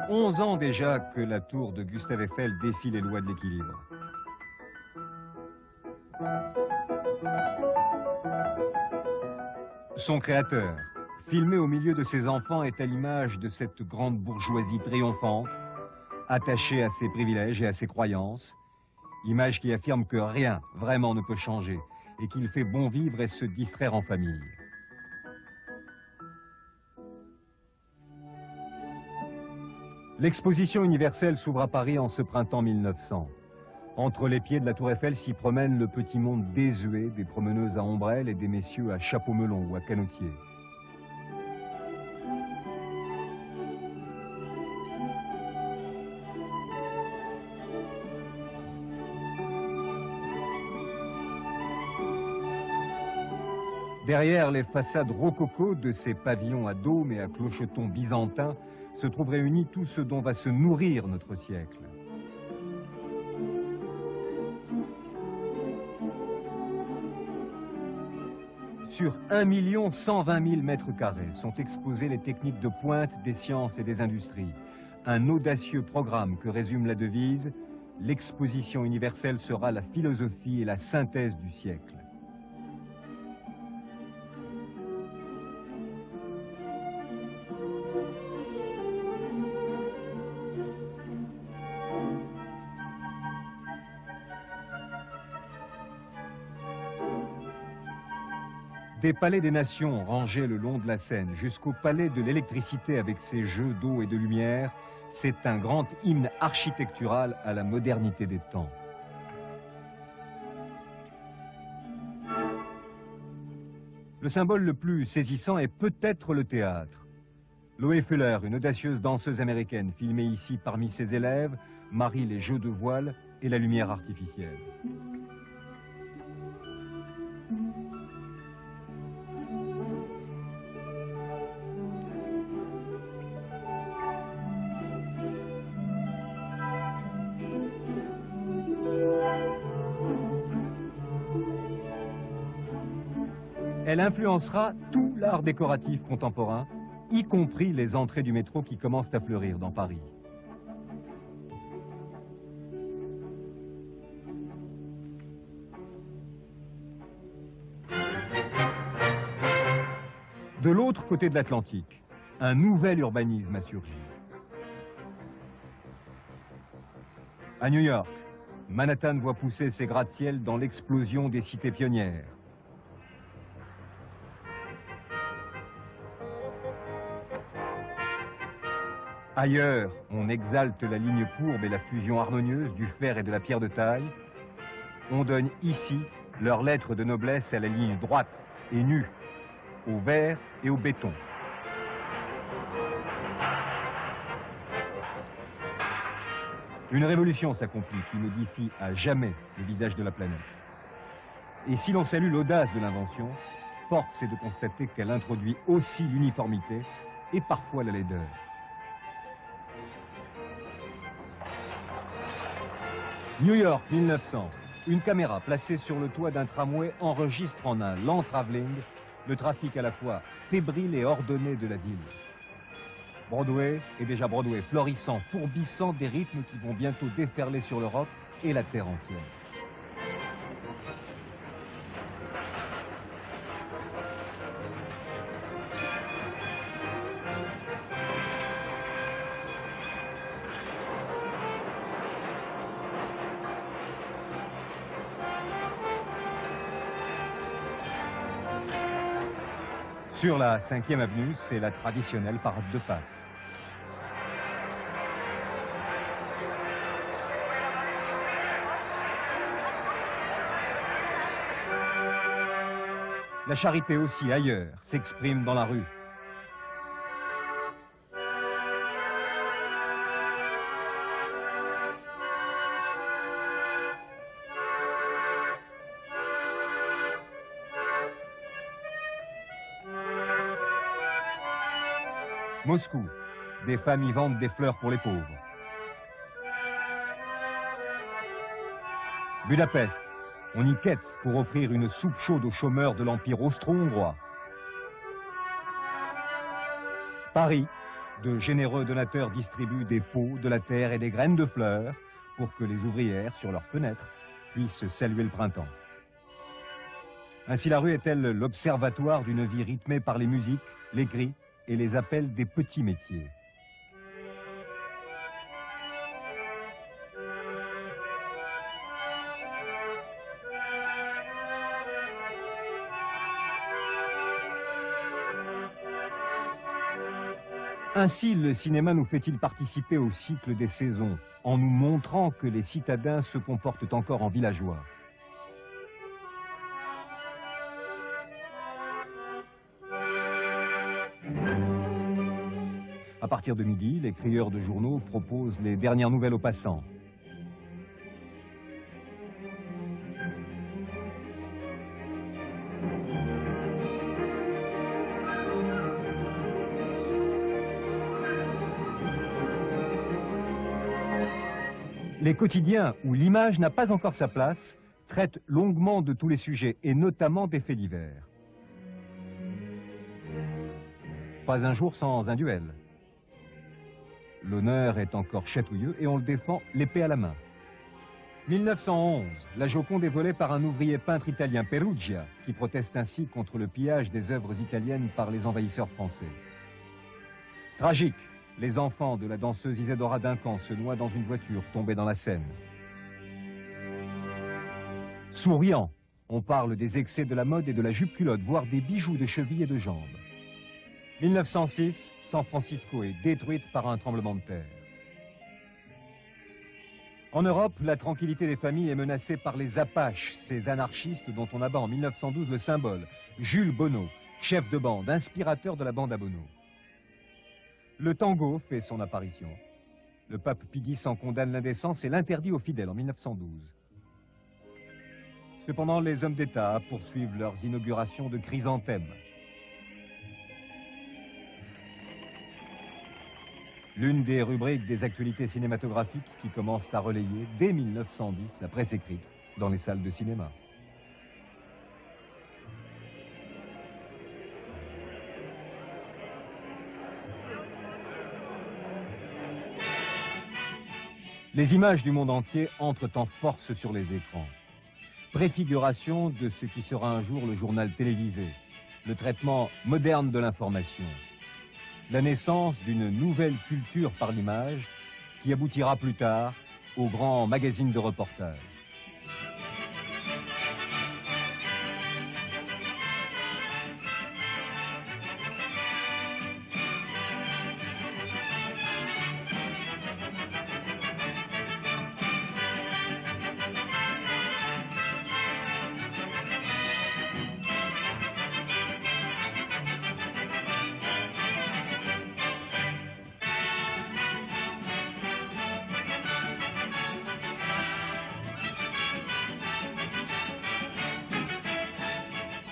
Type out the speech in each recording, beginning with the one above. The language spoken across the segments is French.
11 ans déjà que la tour de Gustave Eiffel défie les lois de l'équilibre. Son créateur, filmé au milieu de ses enfants, est à l'image de cette grande bourgeoisie triomphante, attachée à ses privilèges et à ses croyances, image qui affirme que rien vraiment ne peut changer et qu'il fait bon vivre et se distraire en famille. L'exposition universelle s'ouvre à Paris en ce printemps 1900. Entre les pieds de la tour Eiffel s'y promène le petit monde désuet des promeneuses à ombrelles et des messieurs à chapeau melon ou à canotier. Derrière les façades rococo de ces pavillons à dômes et à clochetons byzantins se trouve réuni tout ce dont va se nourrir notre siècle. Sur 1 120 000 mètres carrés sont exposées les techniques de pointe des sciences et des industries. Un audacieux programme que résume la devise « L'exposition universelle sera la philosophie et la synthèse du siècle ». Des palais des nations rangés le long de la Seine jusqu'au palais de l'électricité avec ses jeux d'eau et de lumière, c'est un grand hymne architectural à la modernité des temps. Le symbole le plus saisissant est peut-être le théâtre. Loé Fuller, une audacieuse danseuse américaine filmée ici parmi ses élèves, marie les jeux de voile et la lumière artificielle. Elle influencera tout l'art décoratif contemporain, y compris les entrées du métro qui commencent à fleurir dans Paris. De l'autre côté de l'Atlantique, un nouvel urbanisme a surgi. À New York, Manhattan voit pousser ses gratte-ciel dans l'explosion des cités pionnières. Ailleurs, on exalte la ligne courbe et la fusion harmonieuse du fer et de la pierre de taille. On donne ici leurs lettres de noblesse à la ligne droite et nue, au verre et au béton. Une révolution s'accomplit qui modifie à jamais le visage de la planète. Et si l'on salue l'audace de l'invention, force est de constater qu'elle introduit aussi l'uniformité et parfois la laideur. New York, 1900. Une caméra placée sur le toit d'un tramway enregistre en un lent travelling le trafic à la fois fébrile et ordonné de la ville. Broadway est déjà Broadway, florissant, fourbissant des rythmes qui vont bientôt déferler sur l'Europe et la terre entière. Sur la 5e avenue, c'est la traditionnelle parade de Pâques. La charité aussi, ailleurs, s'exprime dans la rue. Moscou, des femmes y vendent des fleurs pour les pauvres. Budapest, on y quête pour offrir une soupe chaude aux chômeurs de l'Empire austro-hongrois. Paris, De généreux donateurs distribuent des pots, de la terre et des graines de fleurs pour que les ouvrières, sur leurs fenêtres, puissent saluer le printemps. Ainsi la rue est-elle l'observatoire d'une vie rythmée par les musiques, les cris et les appels des petits métiers. Ainsi, le cinéma nous fait-il participer au cycle des saisons, en nous montrant que les citadins se comportent encore en villageois. À partir de midi, les crieurs de journaux proposent les dernières nouvelles aux passants. Les quotidiens où l'image n'a pas encore sa place traitent longuement de tous les sujets et notamment des faits divers. Pas un jour sans un duel. L'honneur est encore chatouilleux et on le défend l'épée à la main. 1911, la Joconde est volée par un ouvrier peintre italien, Perugia, qui proteste ainsi contre le pillage des œuvres italiennes par les envahisseurs français. Tragique. Les enfants de la danseuse Isadora Duncan se noient dans une voiture tombée dans la Seine. Souriant, on parle des excès de la mode et de la jupe-culotte, voire des bijoux de cheville et de jambes. 1906, San Francisco est détruite par un tremblement de terre. En Europe, la tranquillité des familles est menacée par les Apaches, ces anarchistes dont on abat en 1912 le symbole, Jules Bonneau, chef de bande, inspirateur de la bande à Bonneau. Le tango fait son apparition. Le pape Pie X en condamne l'indécence et l'interdit aux fidèles en 1912. Cependant, les hommes d'État poursuivent leurs inaugurations de chrysanthèmes. L'une des rubriques des actualités cinématographiques qui commencent à relayer dès 1910 la presse écrite dans les salles de cinéma. Les images du monde entier entrent en force sur les écrans. Préfiguration de ce qui sera un jour le journal télévisé, le traitement moderne de l'information, la naissance d'une nouvelle culture par l'image qui aboutira plus tard au grand magazine de reportage.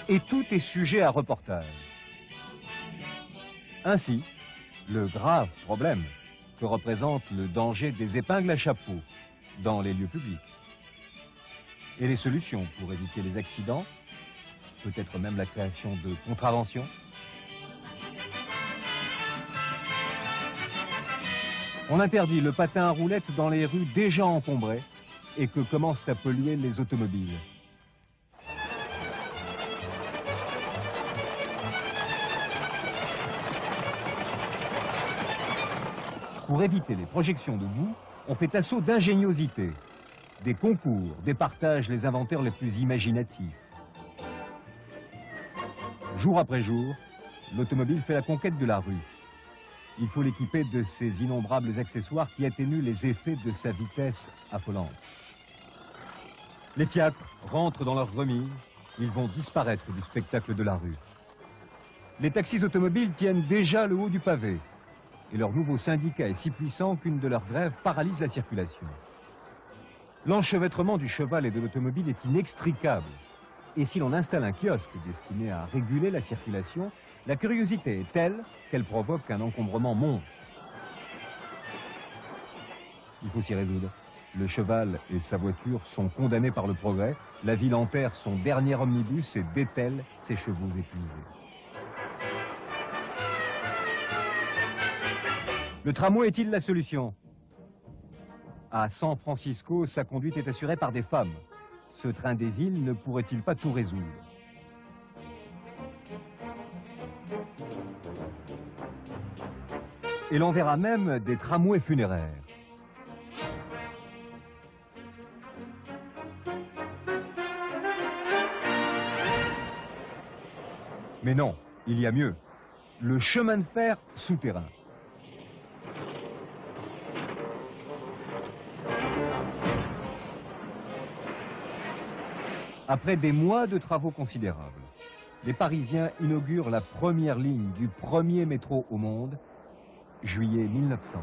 Et tout est sujet à reportage. Ainsi, le grave problème que représente le danger des épingles à chapeau dans les lieux publics. Et les solutions pour éviter les accidents, peut-être même la création de contraventions. On interdit le patin à roulettes dans les rues déjà encombrées et que commencent à polluer les automobiles. Pour éviter les projections de boue, on fait assaut d'ingéniosité. Des concours départagent les inventaires les plus imaginatifs. Jour après jour, l'automobile fait la conquête de la rue. Il faut l'équiper de ces innombrables accessoires qui atténuent les effets de sa vitesse affolante. Les fiacres rentrent dans leur remise, ils vont disparaître du spectacle de la rue. Les taxis automobiles tiennent déjà le haut du pavé. Et leur nouveau syndicat est si puissant qu'une de leurs grèves paralyse la circulation. L'enchevêtrement du cheval et de l'automobile est inextricable. Et si l'on installe un kiosque destiné à réguler la circulation, la curiosité est telle qu'elle provoque un encombrement monstre. Il faut s'y résoudre. Le cheval et sa voiture sont condamnés par le progrès. La ville enterre son dernier omnibus et dételle ses chevaux épuisés. Le tramway est-il la solution? À San Francisco, sa conduite est assurée par des femmes. Ce train des villes ne pourrait-il pas tout résoudre? Et l'on verra même des tramways funéraires. Mais non, il y a mieux. Le chemin de fer souterrain. Après des mois de travaux considérables, les Parisiens inaugurent la première ligne du premier métro au monde, juillet 1900.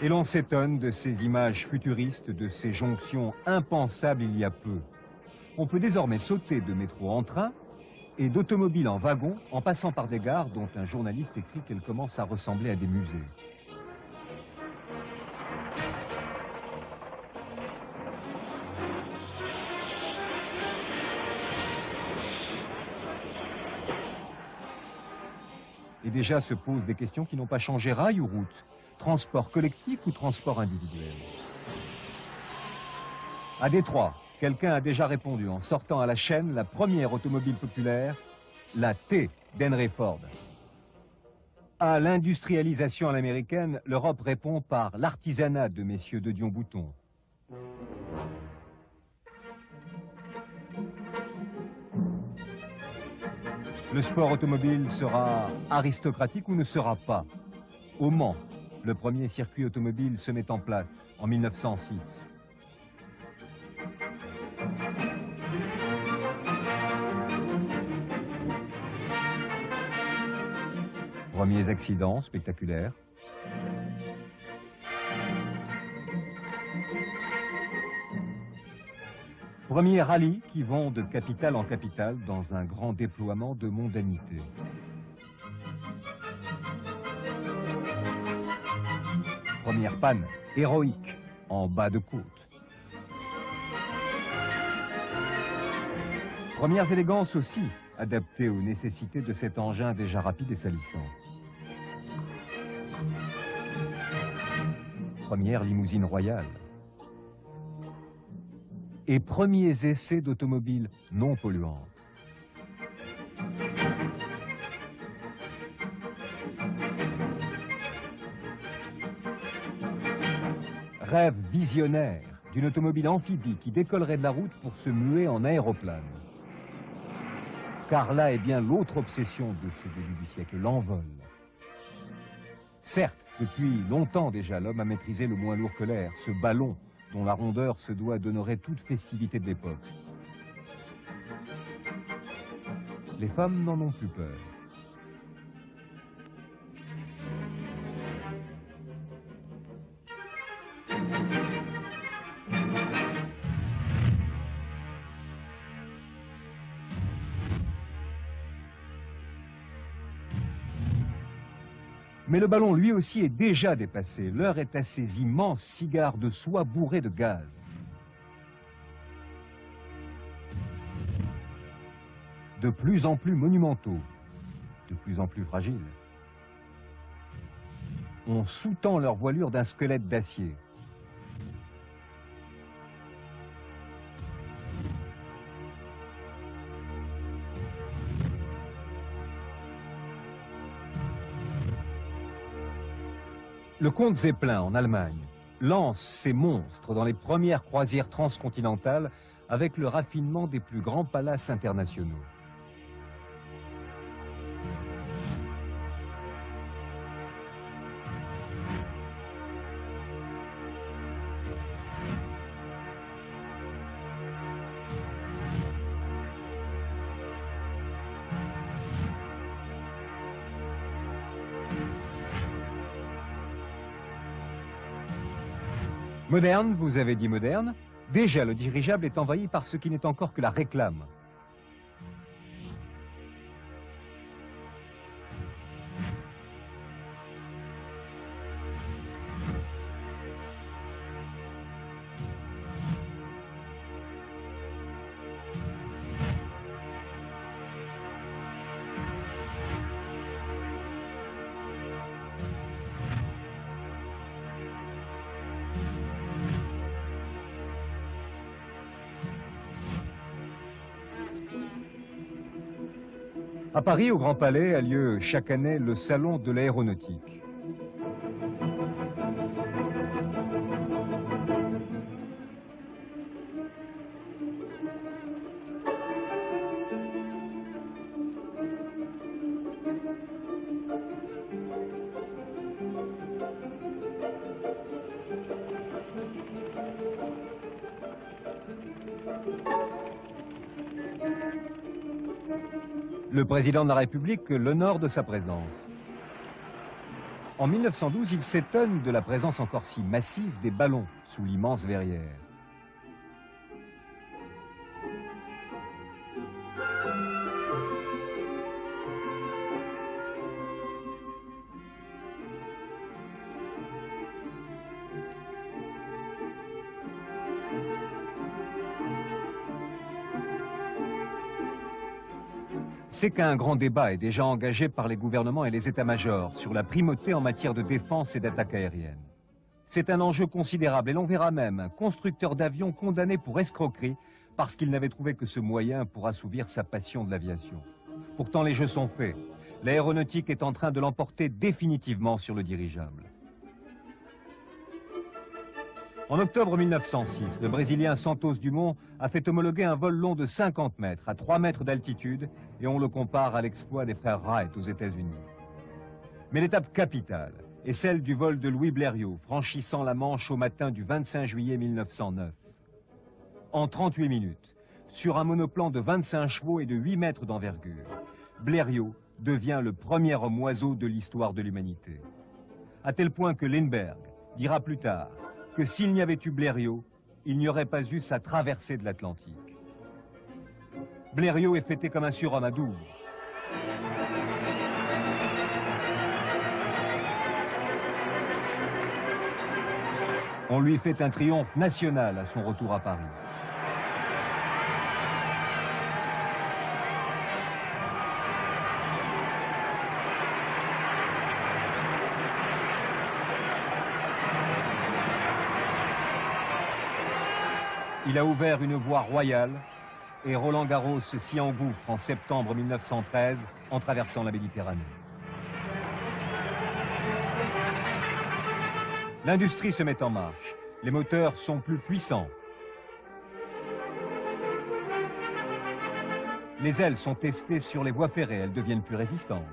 Et l'on s'étonne de ces images futuristes, de ces jonctions impensables il y a peu. On peut désormais sauter de métro en train et d'automobile en wagon en passant par des gares dont un journaliste écrit qu'elles commencent à ressembler à des musées. Et déjà se posent des questions qui n'ont pas changé rail ou route. Transport collectif ou transport individuel? À Détroit, quelqu'un a déjà répondu en sortant à la chaîne la première automobile populaire, la T d'Henry Ford. À l'industrialisation à l'américaine, l'Europe répond par l'artisanat de messieurs de Dion-Bouton. Le sport automobile sera aristocratique ou ne sera pas? Au Mans, le premier circuit automobile se met en place en 1906. Premiers accidents spectaculaires. Premiers rallyes qui vont de capitale en capitale dans un grand déploiement de mondanité. Première panne héroïque en bas de côte. Premières élégances aussi, adaptées aux nécessités de cet engin déjà rapide et salissant. Première limousine royale. Et premiers essais d'automobiles non polluantes. Rêve visionnaire d'une automobile amphibie qui décollerait de la route pour se muer en aéroplane. Car là est bien l'autre obsession de ce début du siècle, l'envol. Certes, depuis longtemps déjà, l'homme a maîtrisé le moins lourd que l'air, ce ballon dont la rondeur se doit d'honorer toute festivité de l'époque. Les femmes n'en ont plus peur. Mais le ballon, lui aussi, est déjà dépassé. L'heure est à ces immenses cigares de soie bourrés de gaz. De plus en plus monumentaux, de plus en plus fragiles. On sous-tend leur voilure d'un squelette d'acier. Le comte Zeppelin, en Allemagne, lance ces monstres dans les premières croisières transcontinentales avec le raffinement des plus grands palaces internationaux. Moderne, vous avez dit moderne. Déjà, le dirigeable est envahi par ce qui n'est encore que la réclame. À Paris, au Grand Palais, a lieu chaque année le Salon de l'aéronautique. Le président de la République l'honore de sa présence. En 1912, il s'étonne de la présence encore si massive des ballons sous l'immense verrière. C'est qu'un grand débat est déjà engagé par les gouvernements et les états-majors sur la primauté en matière de défense et d'attaque aérienne. C'est un enjeu considérable et l'on verra même un constructeur d'avions condamné pour escroquerie parce qu'il n'avait trouvé que ce moyen pour assouvir sa passion de l'aviation. Pourtant, les jeux sont faits. L'aéronautique est en train de l'emporter définitivement sur le dirigeable. En octobre 1906, le Brésilien Santos Dumont a fait homologuer un vol long de 50 mètres à 3 mètres d'altitude et on le compare à l'exploit des frères Wright aux États-Unis. Mais l'étape capitale est celle du vol de Louis Blériot, franchissant la Manche au matin du 25 juillet 1909. En 38 minutes, sur un monoplan de 25 chevaux et de 8 mètres d'envergure, Blériot devient le premier homme oiseau de l'histoire de l'humanité. À tel point que Lindbergh dira plus tard que s'il n'y avait eu Blériot, il n'y aurait pas eu sa traversée de l'Atlantique. Blériot est fêté comme un surhomme à Douvres. On lui fait un triomphe national à son retour à Paris. Il a ouvert une voie royale et Roland Garros s'y engouffre en septembre 1913 en traversant la Méditerranée. L'industrie se met en marche. Les moteurs sont plus puissants. Les ailes sont testées sur les voies ferrées, elles deviennent plus résistantes.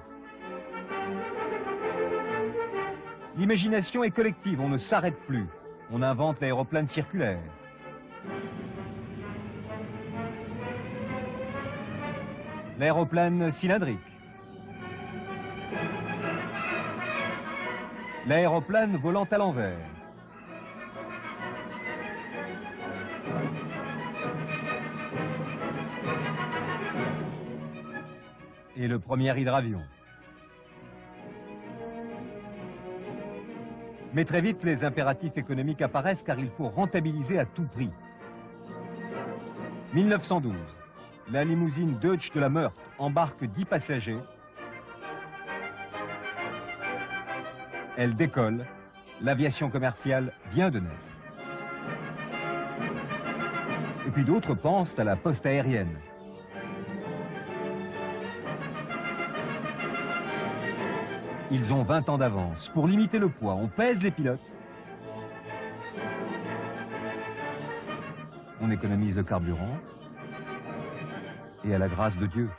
L'imagination est collective, on ne s'arrête plus. On invente l'aéroplane circulaire. L'aéroplane cylindrique. L'aéroplane volant à l'envers. Et le premier hydravion. Mais très vite, les impératifs économiques apparaissent car il faut rentabiliser à tout prix. 1912. La limousine Deutsch de la Meurthe embarque 10 passagers. Elle décolle. L'aviation commerciale vient de naître. Et puis d'autres pensent à la poste aérienne. Ils ont 20 ans d'avance. Pour limiter le poids, on pèse les pilotes. On économise le carburant. Et à la grâce de Dieu.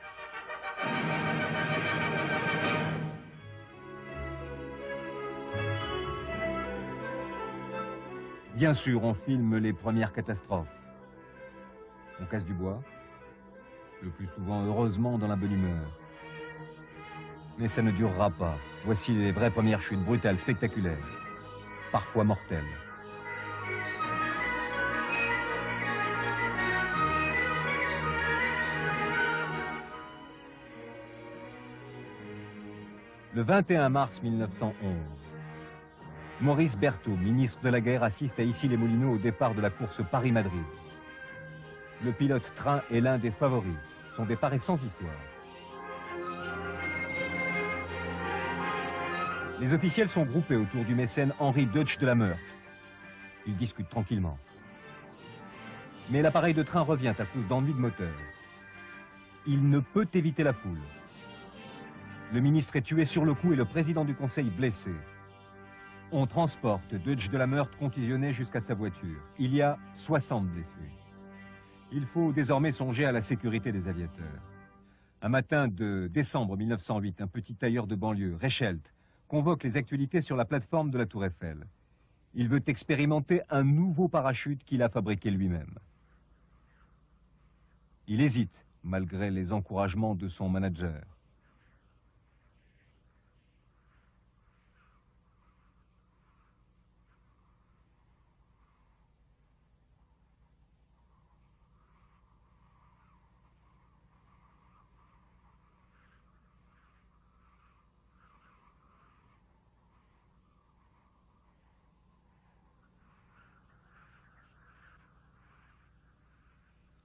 Bien sûr, on filme les premières catastrophes. On casse du bois, le plus souvent heureusement dans la bonne humeur. Mais ça ne durera pas. Voici les vraies premières chutes, brutales, spectaculaires, parfois mortelles. Le 21 mars 1911, Maurice Berthaud, ministre de la Guerre, assiste à Issy-les-Moulineaux au départ de la course Paris-Madrid. Le pilote train est l'un des favoris. Son départ est sans histoire. Les officiels sont groupés autour du mécène Henri Deutsch de la Meurthe. Ils discutent tranquillement. Mais l'appareil de train revient à cause d'ennuis de moteur. Il ne peut éviter la foule. Le ministre est tué sur le coup et le président du conseil blessé. On transporte Dutch de la Meurthe contusionné jusqu'à sa voiture. Il y a 60 blessés. Il faut désormais songer à la sécurité des aviateurs. Un matin de décembre 1908, un petit tailleur de banlieue, Reichelt, convoque les actualités sur la plateforme de la Tour Eiffel. Il veut expérimenter un nouveau parachute qu'il a fabriqué lui-même. Il hésite, malgré les encouragements de son manager.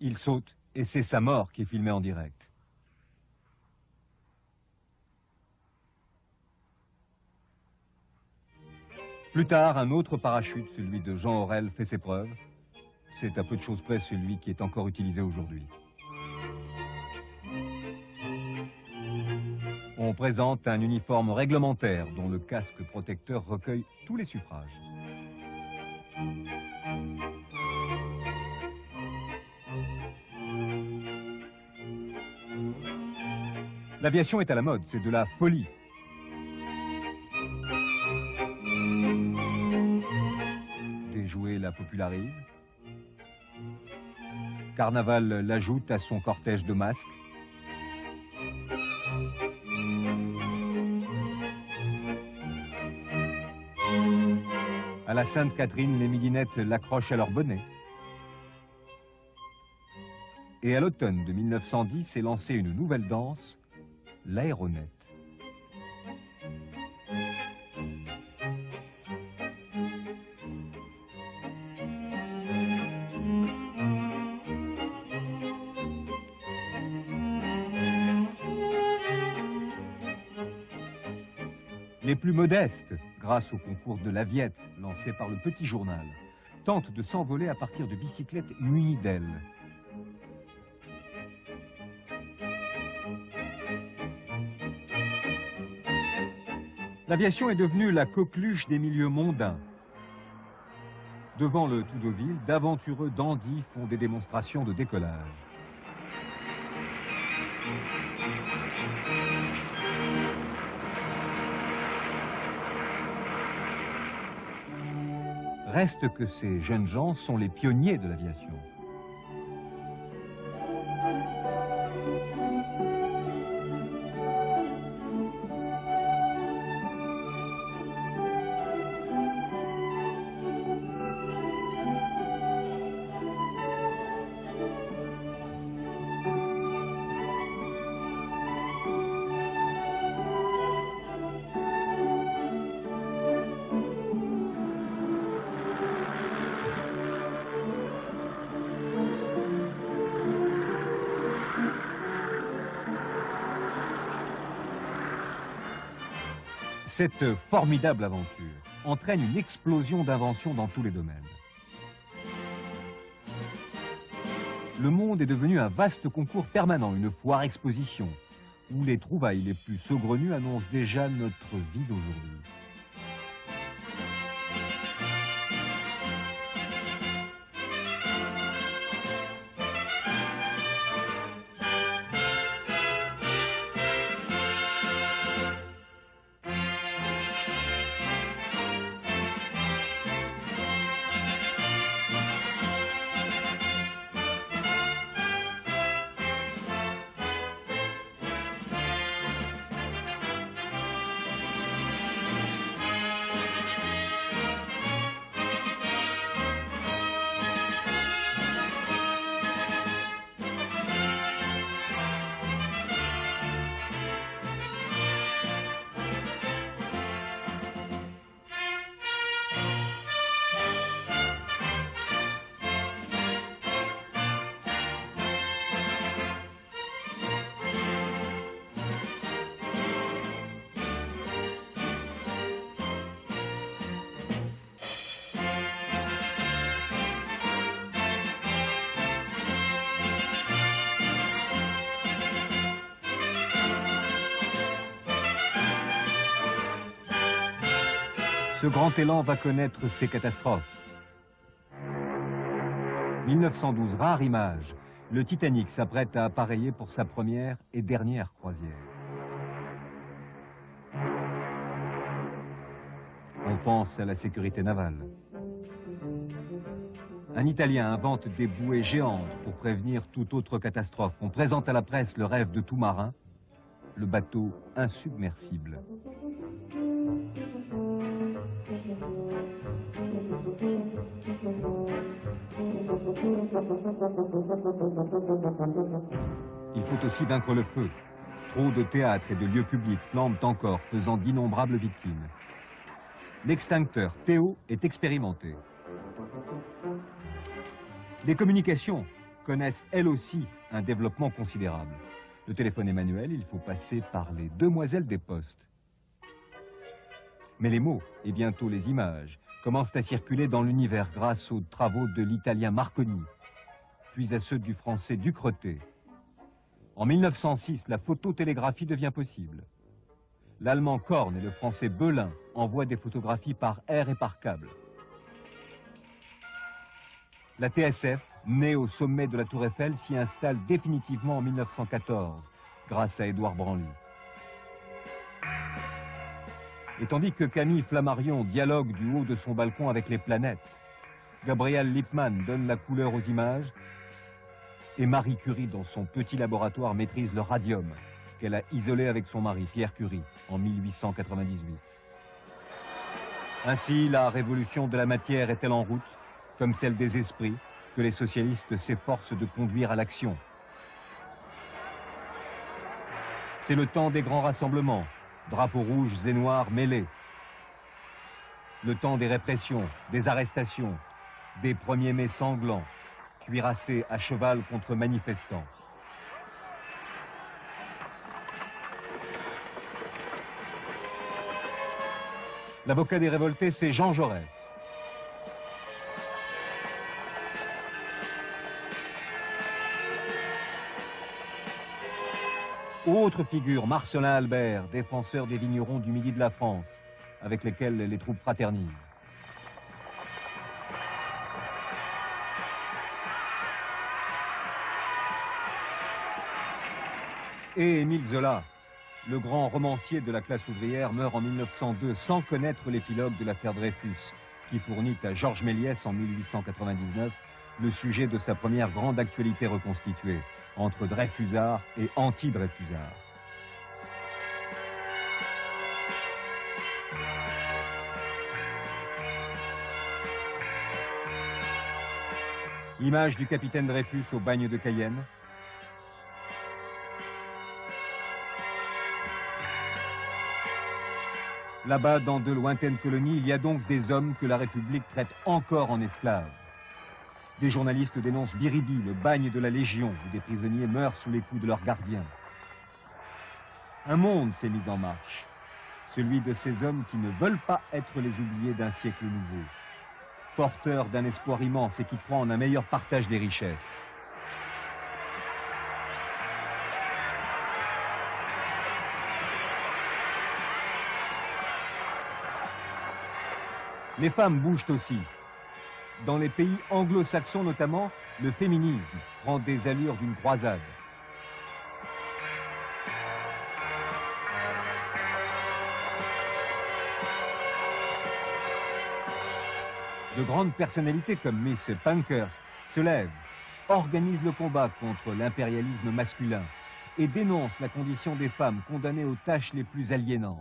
Il saute et c'est sa mort qui est filmée en direct. Plus tard, un autre parachute, celui de Jean Aurel, fait ses preuves. C'est à peu de choses près celui qui est encore utilisé aujourd'hui. On présente un uniforme réglementaire dont le casque protecteur recueille tous les suffrages. L'aviation est à la mode, c'est de la folie. Des jouets la popularisent. Carnaval l'ajoute à son cortège de masques. À la Sainte-Catherine, les midinettes l'accrochent à leur bonnet. Et à l'automne de 1910 est lancée une nouvelle danse, l'aéronette. Les plus modestes, grâce au concours de l'Aviette lancé par le Petit Journal, tentent de s'envoler à partir de bicyclettes munies d'ailes. L'aviation est devenue la coqueluche des milieux mondains. Devant le Tout Deauville, d'aventureux dandys font des démonstrations de décollage. Reste que ces jeunes gens sont les pionniers de l'aviation. Cette formidable aventure entraîne une explosion d'inventions dans tous les domaines. Le monde est devenu un vaste concours permanent, une foire-exposition, où les trouvailles les plus saugrenues annoncent déjà notre vie d'aujourd'hui. ce grand élan va connaître ses catastrophes. 1912, rare image, le Titanic s'apprête à appareiller pour sa première et dernière croisière. On pense à la sécurité navale. Un Italien invente des bouées géantes pour prévenir toute autre catastrophe. On présente à la presse le rêve de tout marin, le bateau insubmersible. Il faut aussi vaincre le feu. Trop de théâtres et de lieux publics flambent encore, faisant d'innombrables victimes. L'extincteur Théo est expérimenté. Les communications connaissent elles aussi un développement considérable. Le téléphone est manuel, il faut passer par les demoiselles des postes. Mais les mots, et bientôt les images, commencent à circuler dans l'univers grâce aux travaux de l'italien Marconi, puis à ceux du français Ducretet. En 1906, la phototélégraphie devient possible. L'allemand Korn et le français Belin envoient des photographies par air et par câble. La TSF, née au sommet de la Tour Eiffel, s'y installe définitivement en 1914, grâce à Édouard Branly. Et tandis que Camille Flammarion dialogue du haut de son balcon avec les planètes, Gabriel Lippmann donne la couleur aux images, et Marie Curie, dans son petit laboratoire, maîtrise le radium, qu'elle a isolé avec son mari, Pierre Curie, en 1898. Ainsi, la révolution de la matière est-elle en route, comme celle des esprits, que les socialistes s'efforcent de conduire à l'action. C'est le temps des grands rassemblements, drapeaux rouges et noirs mêlés. Le temps des répressions, des arrestations, des 1er mai sanglants, cuirassés à cheval contre manifestants. L'avocat des révoltés, c'est Jean Jaurès. Autre figure, Marcelin Albert, défenseur des vignerons du midi de la France, avec lesquels les troupes fraternisent. Et Émile Zola, le grand romancier de la classe ouvrière, meurt en 1902 sans connaître l'épilogue de l'affaire Dreyfus, qui fournit à Georges Méliès en 1899 le sujet de sa première grande actualité reconstituée, entre Dreyfusards et anti-Dreyfusards. Image du capitaine Dreyfus au bagne de Cayenne. Là-bas, dans de lointaines colonies, il y a donc des hommes que la République traite encore en esclaves. Des journalistes dénoncent Biribi, le bagne de la Légion, où des prisonniers meurent sous les coups de leurs gardiens. Un monde s'est mis en marche, celui de ces hommes qui ne veulent pas être les oubliés d'un siècle nouveau, porteurs d'un espoir immense et qui croient en un meilleur partage des richesses. Les femmes bougent aussi. Dans les pays anglo-saxons notamment, le féminisme prend des allures d'une croisade. De grandes personnalités comme Miss Pankhurst se lèvent, organisent le combat contre l'impérialisme masculin et dénoncent la condition des femmes condamnées aux tâches les plus aliénantes.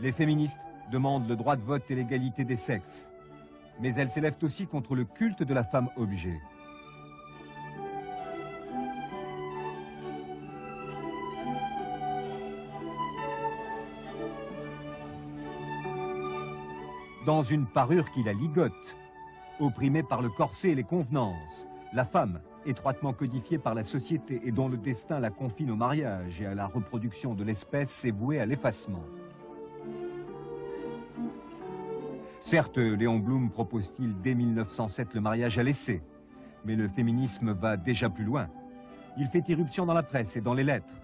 Les féministes demandent le droit de vote et l'égalité des sexes, mais elles s'élèvent aussi contre le culte de la femme objet. Dans une parure qui la ligote, opprimée par le corset et les convenances, la femme, étroitement codifiée par la société et dont le destin la confine au mariage et à la reproduction de l'espèce, est vouée à l'effacement. Certes, Léon Blum propose-t-il dès 1907 le mariage à l'essai, mais le féminisme va déjà plus loin. Il fait irruption dans la presse et dans les lettres.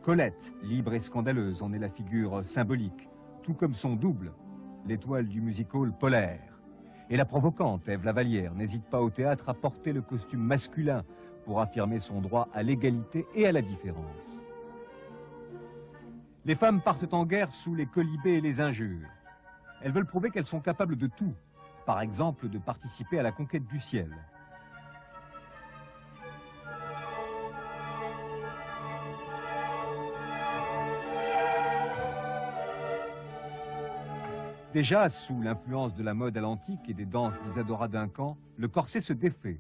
Colette, libre et scandaleuse, en est la figure symbolique, tout comme son double, l'étoile du music-hall Polaire. Et la provocante, Ève Lavallière, n'hésite pas au théâtre à porter le costume masculin pour affirmer son droit à l'égalité et à la différence. Les femmes partent en guerre sous les quolibets et les injures. Elles veulent prouver qu'elles sont capables de tout, par exemple de participer à la conquête du ciel. Déjà, sous l'influence de la mode à l'antique et des danses d'Isadora Duncan, le corset se défait.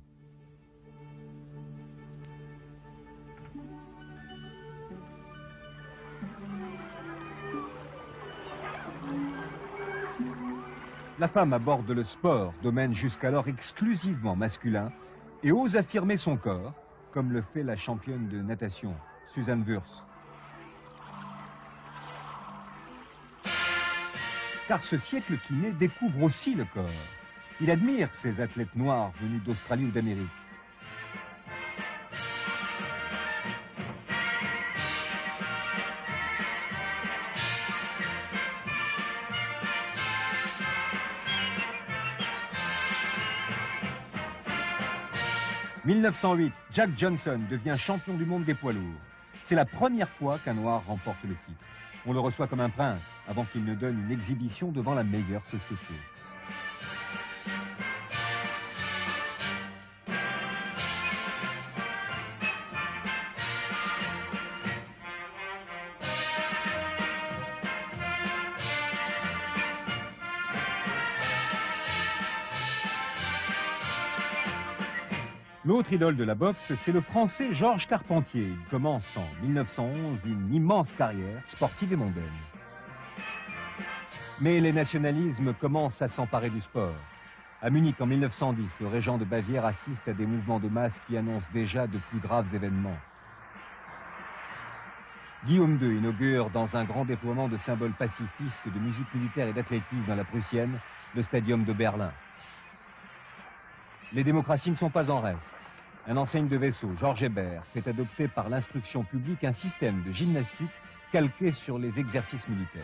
La femme aborde le sport, domaine jusqu'alors exclusivement masculin, et ose affirmer son corps, comme le fait la championne de natation, Suzanne Wurst. Car ce siècle qui naît découvre aussi le corps. Il admire ces athlètes noirs venus d'Australie ou d'Amérique. En 1908, Jack Johnson devient champion du monde des poids lourds. C'est la première fois qu'un noir remporte le titre. On le reçoit comme un prince, avant qu'il ne donne une exhibition devant la meilleure société. L'autre idole de la boxe, c'est le Français Georges Carpentier. Il commence en 1911 une immense carrière sportive et mondaine. Mais les nationalismes commencent à s'emparer du sport. À Munich en 1910, le régent de Bavière assiste à des mouvements de masse qui annoncent déjà de plus graves événements. Guillaume II inaugure dans un grand déploiement de symboles pacifistes, de musique militaire et d'athlétisme à la prussienne, le stadium de Berlin. Les démocraties ne sont pas en reste. Un enseigne de vaisseau, Georges Hébert, fait adopter par l'instruction publique un système de gymnastique calqué sur les exercices militaires.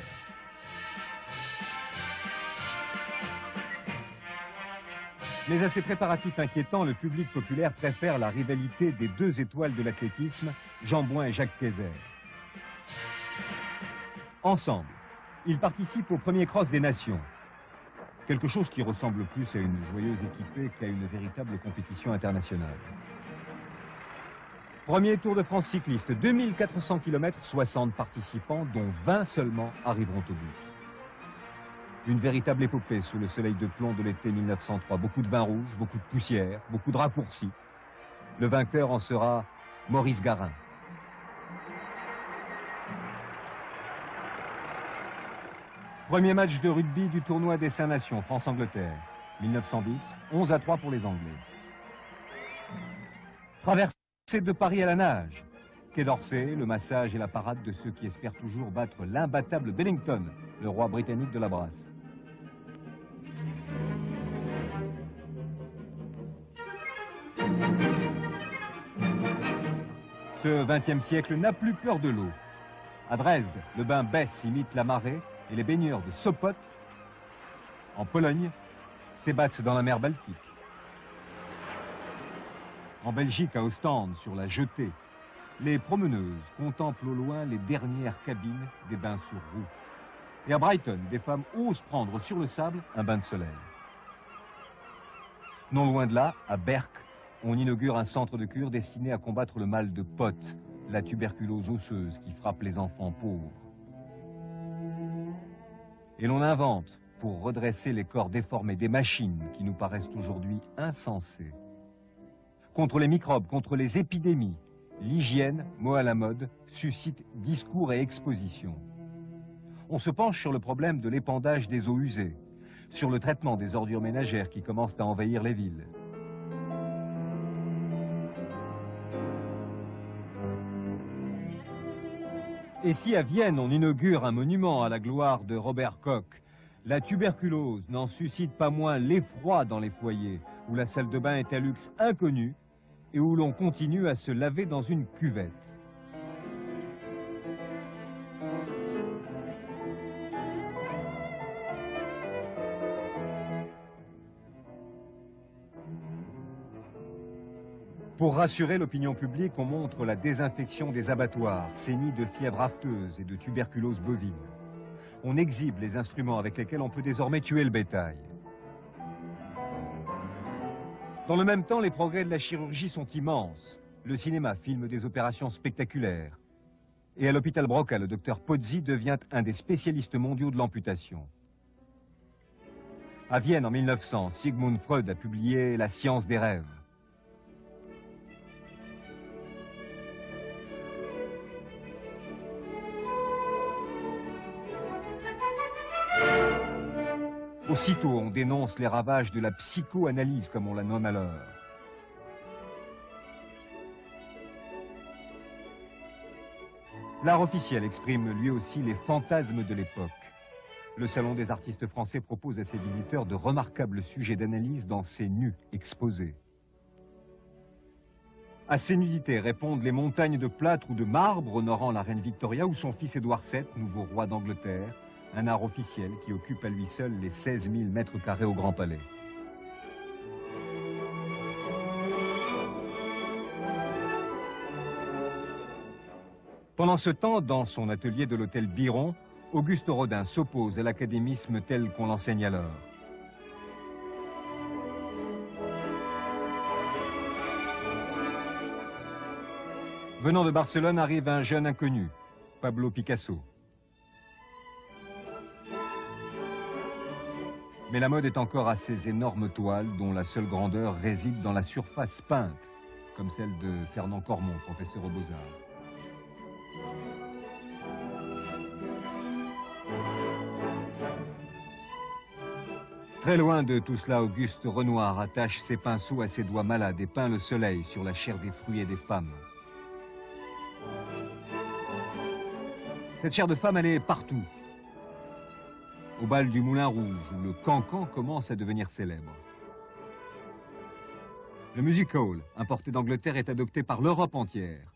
Mais à ces préparatifs inquiétants, le public populaire préfère la rivalité des deux étoiles de l'athlétisme, Jean Bouin et Jacques Kayser. Ensemble, ils participent au premier cross des nations. Quelque chose qui ressemble plus à une joyeuse équipée qu'à une véritable compétition internationale. Premier Tour de France cycliste, 2400 km, 60 participants, dont 20 seulement arriveront au but. Une véritable épopée sous le soleil de plomb de l'été 1903. Beaucoup de vin rouge, beaucoup de poussière, beaucoup de raccourcis. Le vainqueur en sera Maurice Garin. Premier match de rugby du tournoi des 5 Nations, France-Angleterre. 1910, 11-3 pour les Anglais. Traversée de Paris à la nage. Quai d'Orsay, le massage et la parade de ceux qui espèrent toujours battre l'imbattable Bennington, le roi britannique de la brasse. Ce XXe siècle n'a plus peur de l'eau. À Dresde, le bain baisse, imite la marée, et les baigneurs de Sopot, en Pologne, s'ébattent dans la mer Baltique. En Belgique, à Ostende, sur la Jetée, les promeneuses contemplent au loin les dernières cabines des bains sur roues. Et à Brighton, des femmes osent prendre sur le sable un bain de soleil. Non loin de là, à Berck, on inaugure un centre de cure destiné à combattre le mal de Pott, la tuberculose osseuse qui frappe les enfants pauvres. Et l'on invente, pour redresser les corps déformés, des machines qui nous paraissent aujourd'hui insensées. Contre les microbes, contre les épidémies, l'hygiène, mot à la mode, suscite discours et expositions. On se penche sur le problème de l'épandage des eaux usées, sur le traitement des ordures ménagères qui commencent à envahir les villes. Et si à Vienne on inaugure un monument à la gloire de Robert Koch, la tuberculose n'en suscite pas moins l'effroi dans les foyers, où la salle de bain est un luxe inconnu et où l'on continue à se laver dans une cuvette. Pour rassurer l'opinion publique, on montre la désinfection des abattoirs, saignés de fièvre afteuse et de tuberculose bovine. On exhibe les instruments avec lesquels on peut désormais tuer le bétail. Dans le même temps, les progrès de la chirurgie sont immenses. Le cinéma filme des opérations spectaculaires. Et à l'hôpital Broca, le docteur Pozzi devient un des spécialistes mondiaux de l'amputation. À Vienne, en 1900, Sigmund Freud a publié La science des rêves. Aussitôt, on dénonce les ravages de la psychoanalyse, comme on la nomme alors. L'art officiel exprime lui aussi les fantasmes de l'époque. Le Salon des artistes français propose à ses visiteurs de remarquables sujets d'analyse dans ses nus exposés. À ces nudités répondent les montagnes de plâtre ou de marbre honorant la reine Victoria ou son fils Édouard VII, nouveau roi d'Angleterre, un art officiel qui occupe à lui seul les 16 000 mètres carrés au Grand Palais. Pendant ce temps, dans son atelier de l'hôtel Biron, Auguste Rodin s'oppose à l'académisme tel qu'on l'enseigne alors. Venant de Barcelone arrive un jeune inconnu, Pablo Picasso. Mais la mode est encore à ces énormes toiles dont la seule grandeur réside dans la surface peinte, comme celle de Fernand Cormon, professeur aux Beaux-Arts. Très loin de tout cela, Auguste Renoir attache ses pinceaux à ses doigts malades et peint le soleil sur la chair des fruits et des femmes. Cette chair de femme, elle est partout. Au bal du Moulin Rouge, où le cancan commence à devenir célèbre. Le music hall, importé d'Angleterre, est adopté par l'Europe entière.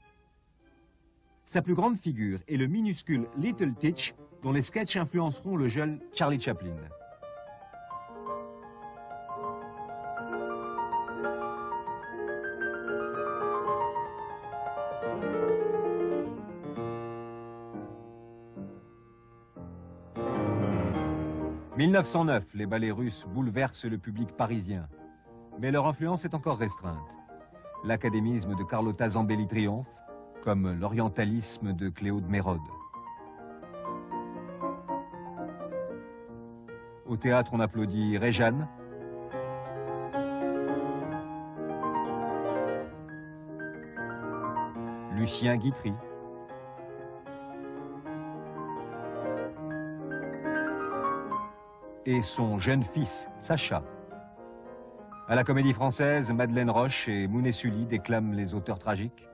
Sa plus grande figure est le minuscule Little Teach, dont les sketchs influenceront le jeune Charlie Chaplin. En 1909, les ballets russes bouleversent le public parisien. Mais leur influence est encore restreinte. L'académisme de Carlotta Zambelli triomphe, comme l'orientalisme de Cléo de Mérode. Au théâtre, on applaudit Réjeanne, Lucien Guitry, et son jeune fils, Sacha. À la Comédie Française, Madeleine Roche et Mounet Sully déclament les auteurs tragiques.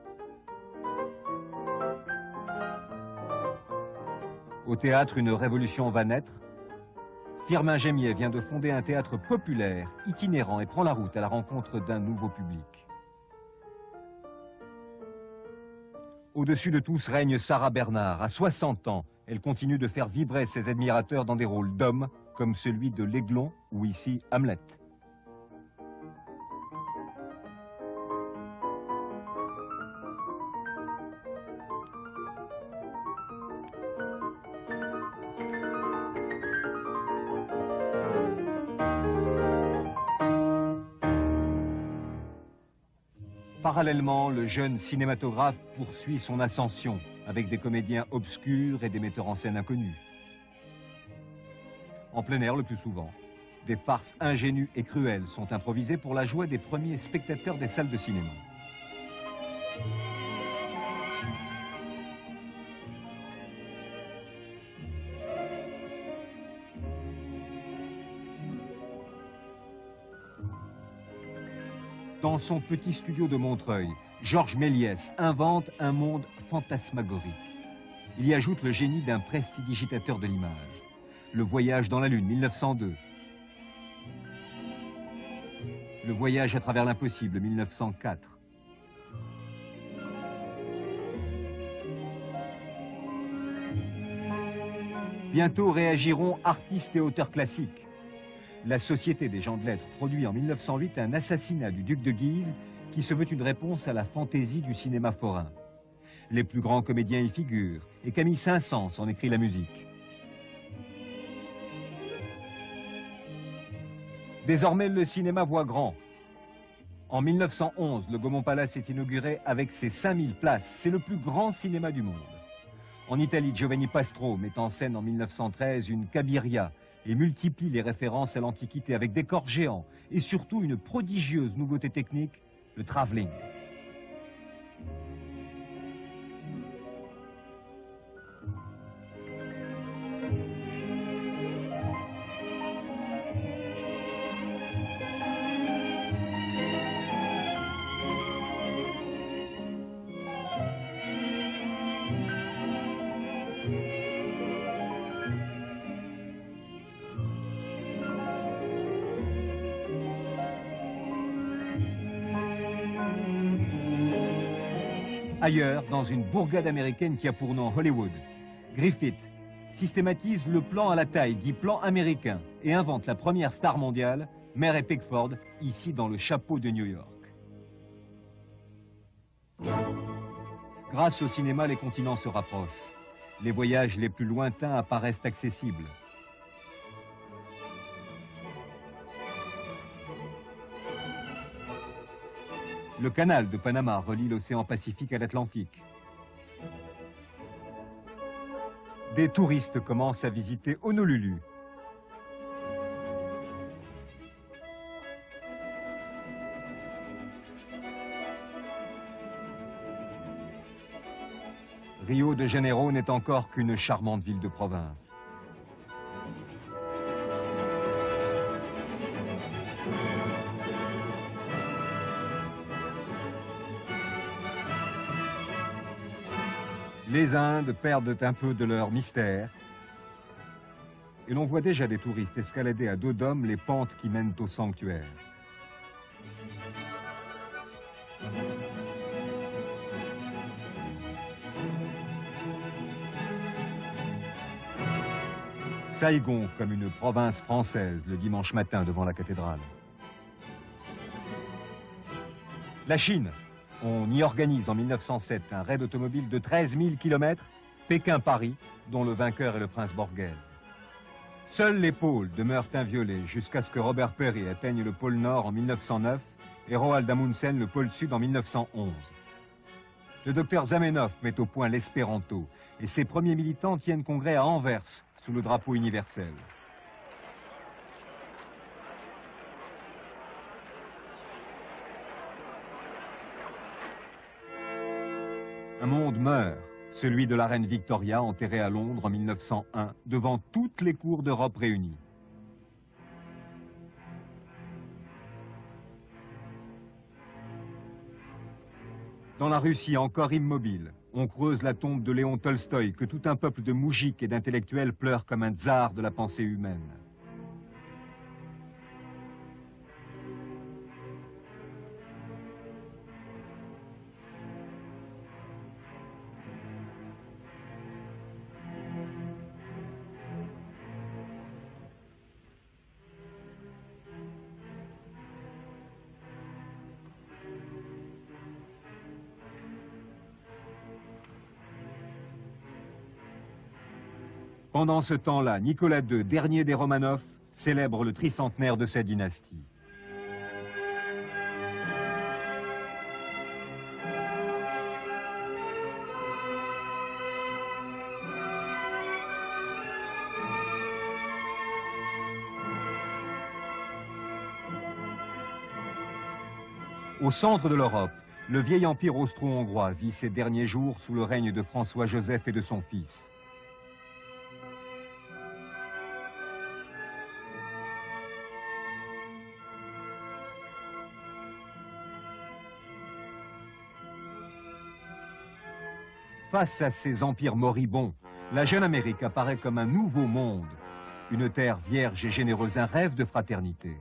Au théâtre, une révolution va naître. Firmin Gémier vient de fonder un théâtre populaire, itinérant, et prend la route à la rencontre d'un nouveau public. Au-dessus de tous règne Sarah Bernard. À 60 ans, elle continue de faire vibrer ses admirateurs dans des rôles d'hommes, comme celui de l'Aiglon ou ici Hamlet. Parallèlement, le jeune cinématographe poursuit son ascension avec des comédiens obscurs et des metteurs en scène inconnus. En plein air le plus souvent, des farces ingénues et cruelles sont improvisées pour la joie des premiers spectateurs des salles de cinéma. Dans son petit studio de Montreuil, Georges Méliès invente un monde fantasmagorique. Il y ajoute le génie d'un prestidigitateur de l'image. Le voyage dans la Lune, 1902. Le voyage à travers l'impossible, 1904. Bientôt réagiront artistes et auteurs classiques. La Société des gens de lettres produit en 1908 un assassinat du duc de Guise qui se veut une réponse à la fantaisie du cinéma forain. Les plus grands comédiens y figurent, et Camille Saint-Saëns en écrit la musique. Désormais, le cinéma voit grand. En 1911, le Gaumont Palace est inauguré avec ses 5000 places. C'est le plus grand cinéma du monde. En Italie, Giovanni Pastro met en scène en 1913 une Cabiria et multiplie les références à l'Antiquité avec des corps géants et surtout une prodigieuse nouveauté technique, le travelling. Ailleurs, dans une bourgade américaine qui a pour nom Hollywood, Griffith systématise le plan à la taille, dit plan américain, et invente la première star mondiale, Mary Pickford, ici dans le chapeau de New York. Grâce au cinéma, les continents se rapprochent. Les voyages les plus lointains apparaissent accessibles. Le canal de Panama relie l'océan Pacifique à l'Atlantique. Des touristes commencent à visiter Honolulu. Rio de Janeiro n'est encore qu'une charmante ville de province. Les Indes perdent un peu de leur mystère. Et l'on voit déjà des touristes escalader à dos d'homme les pentes qui mènent au sanctuaire. Saigon comme une province française le dimanche matin devant la cathédrale. La Chine. On y organise en 1907 un raid automobile de 13 000 km, Pékin-Paris, dont le vainqueur est le prince Borghese. Seuls les pôles demeurent inviolés jusqu'à ce que Robert Peary atteigne le pôle Nord en 1909 et Roald Amundsen le pôle Sud en 1911. Le docteur Zamenhof met au point l'espéranto et ses premiers militants tiennent congrès à Anvers sous le drapeau universel. Un monde meurt, celui de la reine Victoria enterrée à Londres en 1901 devant toutes les cours d'Europe réunies. Dans la Russie encore immobile, on creuse la tombe de Léon Tolstoï que tout un peuple de moujiks et d'intellectuels pleure comme un tsar de la pensée humaine. Pendant ce temps-là, Nicolas II, dernier des Romanov, célèbre le tricentenaire de sa dynastie. Au centre de l'Europe, le vieil empire austro-hongrois vit ses derniers jours sous le règne de François-Joseph et de son fils. Face à ces empires moribonds, la jeune Amérique apparaît comme un nouveau monde, une terre vierge et généreuse, un rêve de fraternité.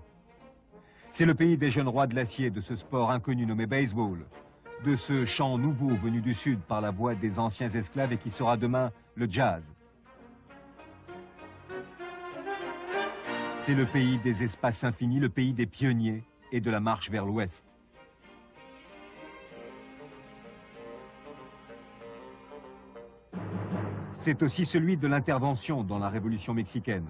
C'est le pays des jeunes rois de l'acier, de ce sport inconnu nommé baseball, de ce chant nouveau venu du Sud par la voix des anciens esclaves et qui sera demain le jazz. C'est le pays des espaces infinis, le pays des pionniers et de la marche vers l'Ouest. C'est aussi celui de l'intervention dans la Révolution mexicaine.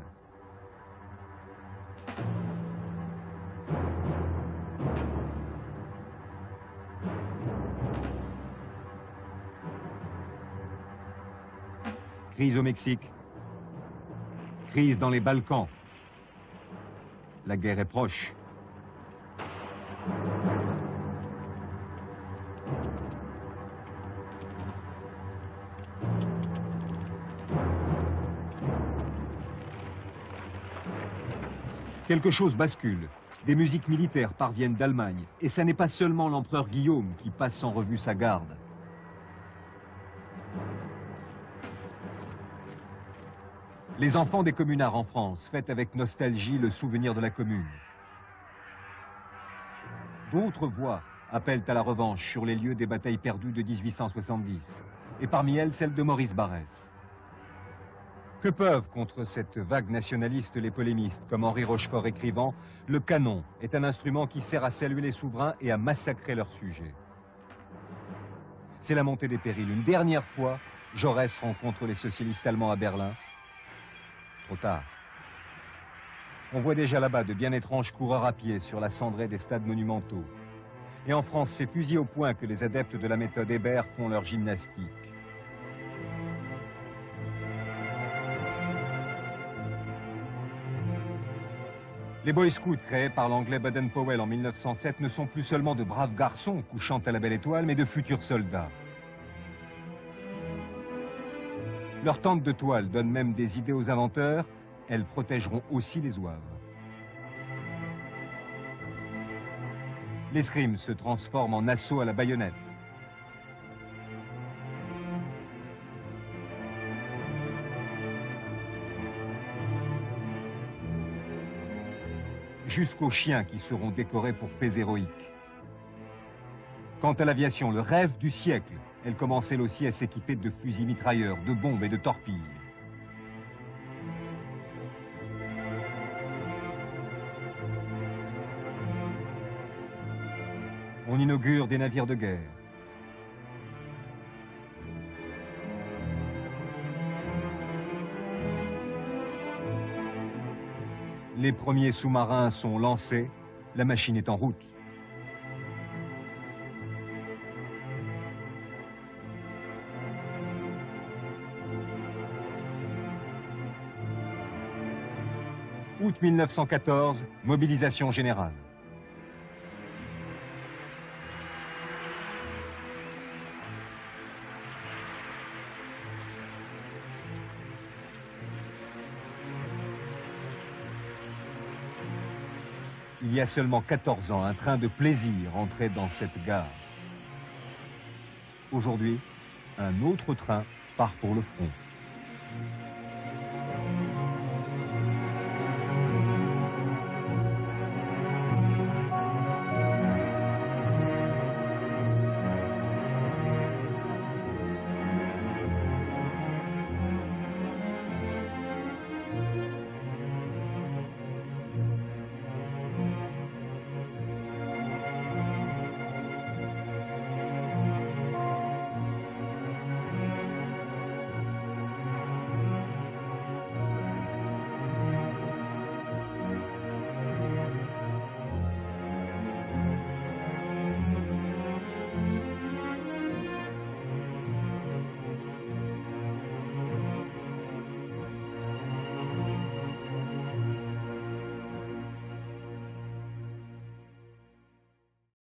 Crise au Mexique, crise dans les Balkans. La guerre est proche. Quelque chose bascule. Des musiques militaires parviennent d'Allemagne. Et ce n'est pas seulement l'empereur Guillaume qui passe en revue sa garde. Les enfants des communards en France fêtent avec nostalgie le souvenir de la commune. D'autres voix appellent à la revanche sur les lieux des batailles perdues de 1870. Et parmi elles, celle de Maurice Barrès. Que peuvent contre cette vague nationaliste les polémistes, comme Henri Rochefort écrivant « Le canon est un instrument qui sert à saluer les souverains et à massacrer leurs sujets ». C'est la montée des périls. Une dernière fois, Jaurès rencontre les socialistes allemands à Berlin. Trop tard. On voit déjà là-bas de bien étranges coureurs à pied sur la cendrée des stades monumentaux. Et en France, c'est fusil au poing que les adeptes de la méthode Hébert font leur gymnastique. Les Boy Scouts, créés par l'anglais Baden-Powell en 1907, ne sont plus seulement de braves garçons couchant à la belle étoile, mais de futurs soldats. Leur tente de toile donne même des idées aux inventeurs. Elles protégeront aussi les zouaves. L'escrime se transforme en assaut à la baïonnette. Jusqu'aux chiens qui seront décorés pour faits héroïques. Quant à l'aviation, le rêve du siècle, elle commence elle aussi à s'équiper de fusils mitrailleurs, de bombes et de torpilles. On inaugure des navires de guerre. Les premiers sous-marins sont lancés, la machine est en route. Août 1914, mobilisation générale. Il y a seulement 14 ans, un train de plaisir entrait dans cette gare. Aujourd'hui, un autre train part pour le front.